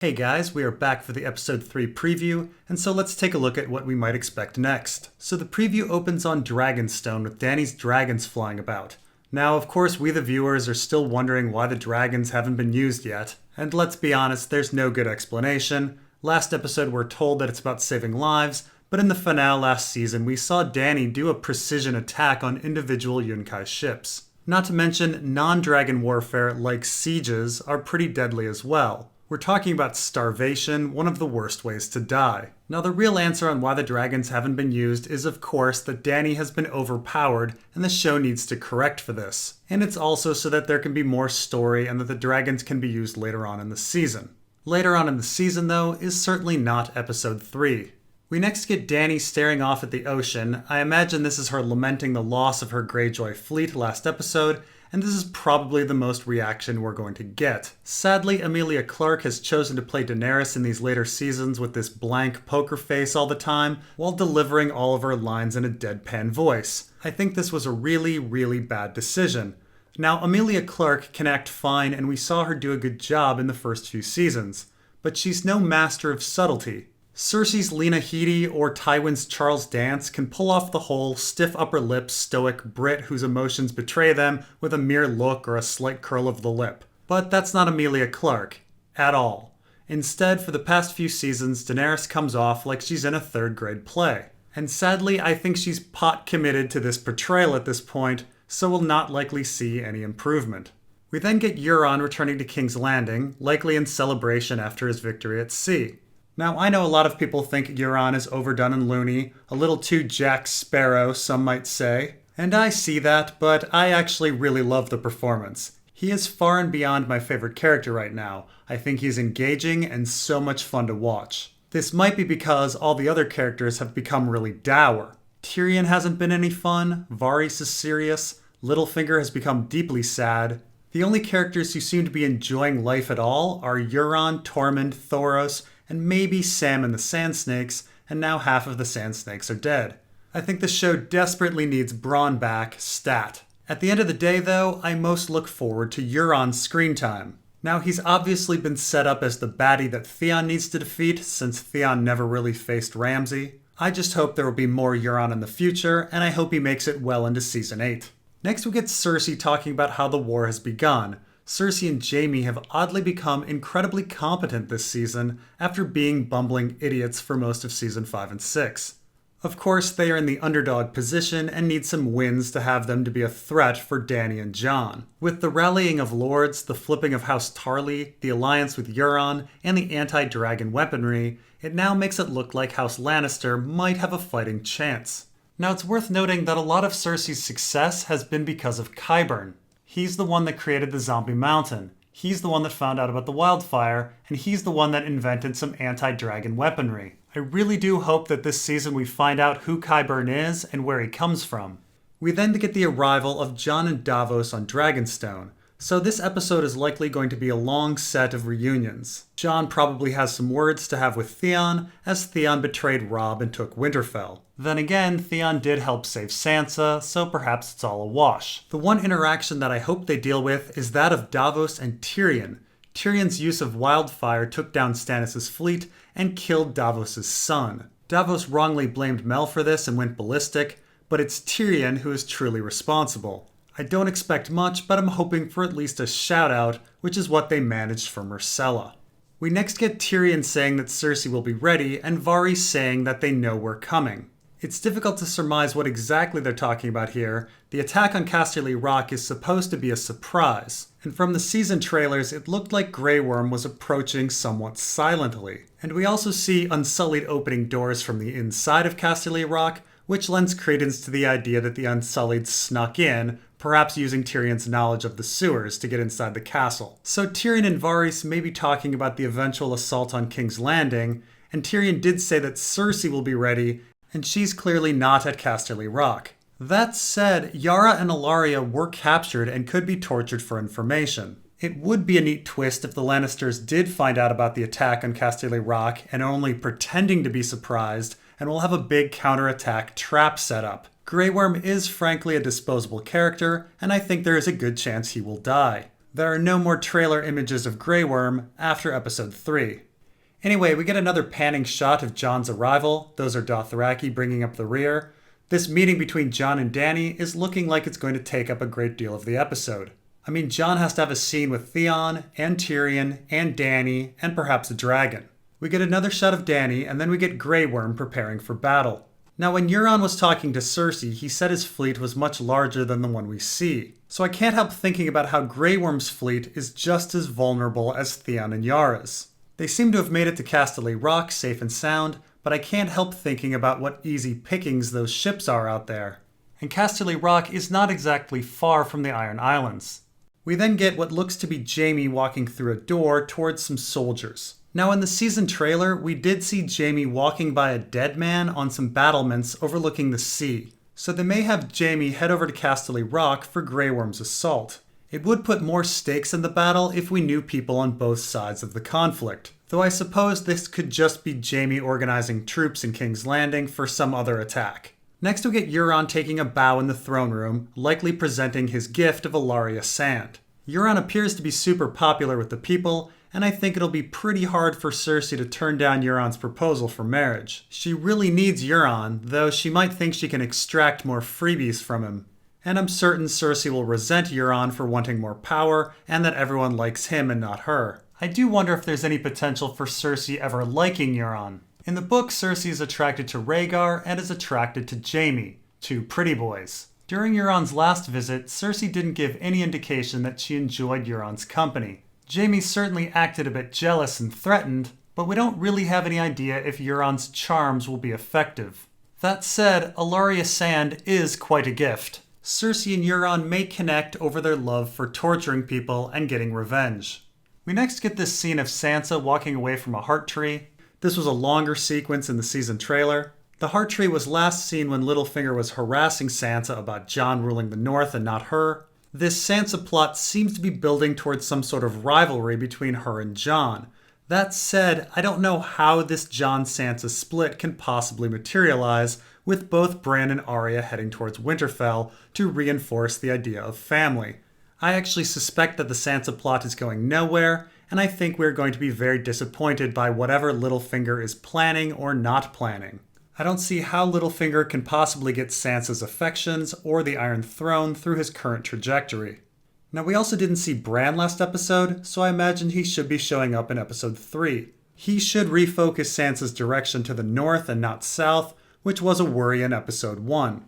Hey guys, we are back for the episode 3 preview, and so let's take a look at what we might expect next. So the preview opens on Dragonstone with Dany's dragons flying about. Now, of course, we the viewers are still wondering why the dragons haven't been used yet. And let's be honest, there's no good explanation. Last episode we're told that it's about saving lives, but in the finale last season we saw Dany do a precision attack on individual Yunkai ships. Not to mention, non-dragon warfare like sieges are pretty deadly as well. We're talking about starvation, one of the worst ways to die. Now the real answer on why the dragons haven't been used is of course that Dany has been overpowered and the show needs to correct for this. And it's also so that there can be more story and that the dragons can be used later on in the season. Later on in the season though is certainly not episode 3. We next get Dany staring off at the ocean. I imagine this is her lamenting the loss of her Greyjoy fleet last episode, and this is probably the most reaction we're going to get. Sadly, Emilia Clarke has chosen to play Daenerys in these later seasons with this blank poker face all the time, while delivering all of her lines in a deadpan voice. I think this was a really bad decision. Now, Emilia Clarke can act fine, and we saw her do a good job in the first few seasons, but she's no master of subtlety. Cersei's Lena Headey or Tywin's Charles Dance can pull off the whole stiff upper lip stoic Brit whose emotions betray them with a mere look or a slight curl of the lip. But that's not Emilia Clarke. At all. Instead, for the past few seasons, Daenerys comes off like she's in a third-grade play. And sadly, I think she's pot committed to this portrayal at this point, so we'll not likely see any improvement. We then get Euron returning to King's Landing, likely in celebration after his victory at sea. Now, I know a lot of people think Euron is overdone and loony, a little too Jack Sparrow, some might say. And I see that, but I actually really love the performance. He is far and beyond my favorite character right now. I think he's engaging and so much fun to watch. This might be because all the other characters have become really dour. Tyrion hasn't been any fun, Varys is serious, Littlefinger has become deeply sad. The only characters who seem to be enjoying life at all are Euron, Tormund, Thoros, and maybe Sam and the Sand Snakes, and now half of the Sand Snakes are dead. I think the show desperately needs Bronn back, stat. At the end of the day though, I most look forward to Euron's screen time. Now he's obviously been set up as the baddie that Theon needs to defeat, since Theon never really faced Ramsay. I just hope there will be more Euron in the future, and I hope he makes it well into Season 8. Next we get Cersei talking about how the war has begun. Cersei and Jaime have oddly become incredibly competent this season after being bumbling idiots for most of Season 5 and 6. Of course, they are in the underdog position and need some wins to have them to be a threat for Dany and Jon. With the rallying of lords, the flipping of House Tarly, the alliance with Euron, and the anti-dragon weaponry, it now makes it look like House Lannister might have a fighting chance. Now it's worth noting that a lot of Cersei's success has been because of Qyburn. He's the one that created the zombie mountain. He's the one that found out about the wildfire, and he's the one that invented some anti-dragon weaponry. I really do hope that this season we find out who Qyburn is and where he comes from. We then get the arrival of Jon and Davos on Dragonstone. So this episode is likely going to be a long set of reunions. Jon probably has some words to have with Theon, as Theon betrayed Robb and took Winterfell. Then again, Theon did help save Sansa, so perhaps it's all a wash. The one interaction that I hope they deal with is that of Davos and Tyrion. Tyrion's use of wildfire took down Stannis' fleet and killed Davos' son. Davos wrongly blamed Mel for this and went ballistic, but it's Tyrion who is truly responsible. I don't expect much, but I'm hoping for at least a shout out, which is what they managed for Myrcella. We next get Tyrion saying that Cersei will be ready, and Varys saying that they know we're coming. It's difficult to surmise what exactly they're talking about here. The attack on Casterly Rock is supposed to be a surprise, and from the season trailers it looked like Grey Worm was approaching somewhat silently. And we also see unsullied opening doors from the inside of Casterly Rock, which lends credence to the idea that the Unsullied snuck in, perhaps using Tyrion's knowledge of the sewers to get inside the castle. So Tyrion and Varys may be talking about the eventual assault on King's Landing, and Tyrion did say that Cersei will be ready, and she's clearly not at Casterly Rock. That said, Yara and Ellaria were captured and could be tortured for information. It would be a neat twist if the Lannisters did find out about the attack on Casterly Rock and are only pretending to be surprised, and will have a big counterattack trap set up. Grey Worm is frankly a disposable character, and I think there is a good chance he will die. There are no more trailer images of Grey Worm after episode 3. Anyway, we get another panning shot of Jon's arrival. Those are Dothraki bringing up the rear. This meeting between Jon and Dany is looking like it's going to take up a great deal of the episode. I mean, Jon has to have a scene with Theon, and Tyrion, and Dany, and perhaps a dragon. We get another shot of Dany, and then we get Grey Worm preparing for battle. Now, when Euron was talking to Cersei, he said his fleet was much larger than the one we see. So I can't help thinking about how Grey Worm's fleet is just as vulnerable as Theon and Yara's. They seem to have made it to Casterly Rock safe and sound, but I can't help thinking about what easy pickings those ships are out there. And Casterly Rock is not exactly far from the Iron Islands. We then get what looks to be Jaime walking through a door towards some soldiers. Now in the season trailer, we did see Jaime walking by a dead man on some battlements overlooking the sea. So they may have Jaime head over to Casterly Rock for Grey Worm's assault. It would put more stakes in the battle if we knew people on both sides of the conflict, though I suppose this could just be Jaime organizing troops in King's Landing for some other attack. Next we get Euron taking a bow in the throne room, likely presenting his gift of Ellaria Sand. Euron appears to be super popular with the people, and I think it'll be pretty hard for Cersei to turn down Euron's proposal for marriage. She really needs Euron, though she might think she can extract more freebies from him. And I'm certain Cersei will resent Euron for wanting more power, and that everyone likes him and not her. I do wonder if there's any potential for Cersei ever liking Euron. In the book, Cersei is attracted to Rhaegar and is attracted to Jaime, two pretty boys. During Euron's last visit, Cersei didn't give any indication that she enjoyed Euron's company. Jaime certainly acted a bit jealous and threatened, but we don't really have any idea if Euron's charms will be effective. That said, Ellaria Sand is quite a gift. Cersei and Euron may connect over their love for torturing people and getting revenge. We next get this scene of Sansa walking away from a heart tree. This was a longer sequence in the season trailer. The heart tree was last seen when Littlefinger was harassing Sansa about Jon ruling the North and not her. This Sansa plot seems to be building towards some sort of rivalry between her and Jon. That said, I don't know how this Jon-Sansa split can possibly materialize, with both Bran and Arya heading towards Winterfell to reinforce the idea of family. I actually suspect that the Sansa plot is going nowhere, and I think we're going to be very disappointed by whatever Littlefinger is planning or not planning. I don't see how Littlefinger can possibly get Sansa's affections or the Iron Throne through his current trajectory. Now, we also didn't see Bran last episode, so I imagine he should be showing up in episode 3. He should refocus Sansa's direction to the north and not south, which was a worry in episode 1.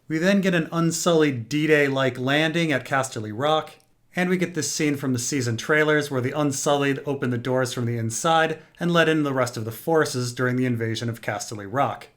We then get an Unsullied D-Day-like landing at Casterly Rock, and we get this scene from the season trailers where the Unsullied open the doors from the inside and let in the rest of the forces during the invasion of Casterly Rock.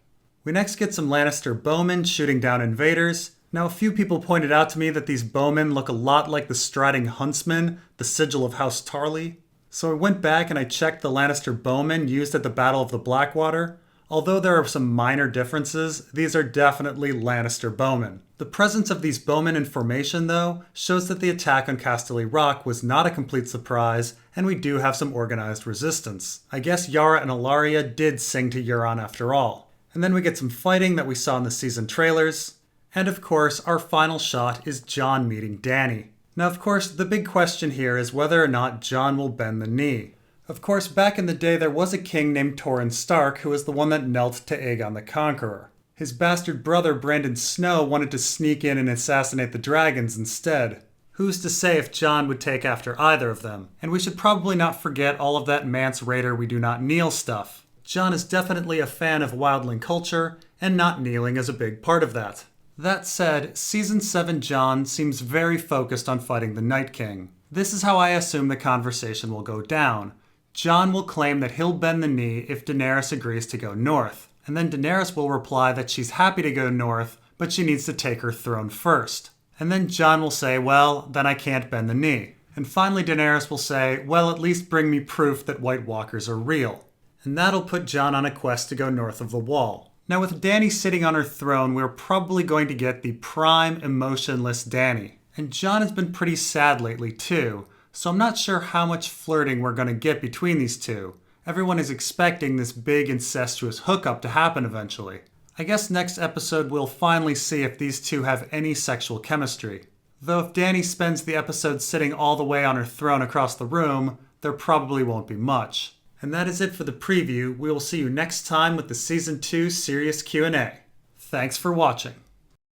We next get some Lannister Bowmen shooting down invaders. Now, a few people pointed out to me that these bowmen look a lot like the striding huntsmen, the sigil of House Tarly. So I went back and I checked the Lannister Bowmen used at the Battle of the Blackwater. Although there are some minor differences, these are definitely Lannister Bowmen. The presence of these bowmen in formation, though, shows that the attack on Casterly Rock was not a complete surprise, and we do have some organized resistance. I guess Yara and Ellaria did sing to Euron after all. And then we get some fighting that we saw in the season trailers. And of course, our final shot is Jon meeting Dany. Now, of course, the big question here is whether or not Jon will bend the knee. Of course, back in the day, there was a king named Torrhen Stark who was the one that knelt to Aegon the Conqueror. His bastard brother, Brandon Snow, wanted to sneak in and assassinate the dragons instead. Who's to say if Jon would take after either of them? And we should probably not forget all of that Mance Raider we do not kneel stuff. Jon is definitely a fan of wildling culture, and not kneeling is a big part of that. That said, Season 7 Jon seems very focused on fighting the Night King. This is how I assume the conversation will go down. Jon will claim that he'll bend the knee if Daenerys agrees to go north, and then Daenerys will reply that she's happy to go north, but she needs to take her throne first. And then Jon will say, well, then I can't bend the knee. And finally Daenerys will say, well, at least bring me proof that White Walkers are real. And that'll put Jon on a quest to go north of the Wall. Now with Dany sitting on her throne, we're probably going to get the prime emotionless Dany. And Jon has been pretty sad lately too, so I'm not sure how much flirting we're going to get between these two. Everyone is expecting this big incestuous hookup to happen eventually. I guess next episode we'll finally see if these two have any sexual chemistry. Though if Dany spends the episode sitting all the way on her throne across the room, there probably won't be much. And that is it for the preview. We will see you next time with the Season 2 Serious Q&A. Thanks for watching.